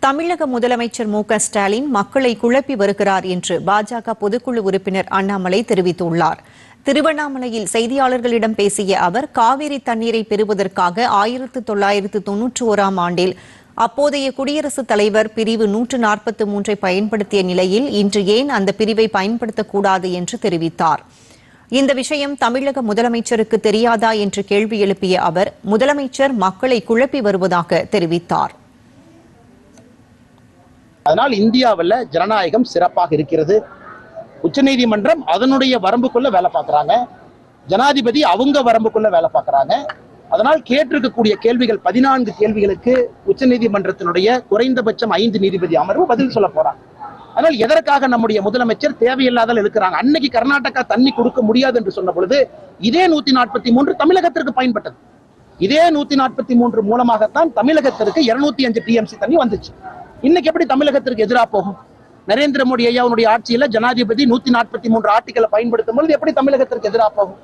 தமிழக முதலமைச்சர் மு.க.ஸ்டாலின் மக்களை குழப்பி வருகிறார் என்று பாஜக பொதுக்குழு உறுப்பினர் அண்ணாமலை தெரிவித்துள்ளார். திருவண்ணாமலையில் செய்தியாளர்களிடம் பேசிய அவர், காவிரி தண்ணீரை பெறுவதற்காக 1991ஆம் ஆண்டில் அப்போதைய குடியரசுத் தலைவர் பிரிவு 143ஐ பயன்படுத்திய நிலையில் இன்று ஏன் அந்த பிரிவை பயன்படுத்தக்கூடாது என்று தெரிவித்தார். இந்த விஷயம் தமிழக முதலமைச்சருக்கு தெரியாதா என்று கேள்வி எழுப்பிய அவர், முதலமைச்சர் மக்களை குழப்பி வருவதாக தெரிவித்தார். அதனால் இந்தியாவில் ஜனநாயகம் சிறப்பாக இருக்கிறது. உச்சநீதிமன்றம் அதனுடைய வரம்புக்குள்ள வேலை பார்க்கறாங்க, ஜனாதிபதி அவங்க வரம்புக்குள்ள வேலை பார்க்கறாங்க. அதனால் கேட்டிருக்கக்கூடிய கேள்விகள் 14 கேள்விகளுக்கு உச்சநீதிமன்றத்தினுடைய குறைந்தபட்சம் 5 நீதிபதி அமர்வு பதில் சொல்ல போறாங்க. அதனால் எதற்காக நம்முடைய முதலமைச்சர் தேவையில்லாத இருக்கிறாங்க? அன்னைக்கு கர்நாடகா தண்ணி கொடுக்க முடியாது என்று சொன்ன பொழுது இதே 143 தமிழகத்திற்கு பயன்பட்டது. இதே 143 மூலமாகத்தான் தமிழகத்திற்கு 205 டிஎம்சி தண்ணி வந்துச்சு. இன்னைக்கு எப்படி தமிழகத்திற்கு எதிராக போகும்? நரேந்திர மோடி ஐயாவுடைய ஆட்சியில ஜனாதிபதி 143 ஆர்டிகளை பயன்படுத்தும் பொழுது எப்படி தமிழகத்திற்கு எதிராக போகும்?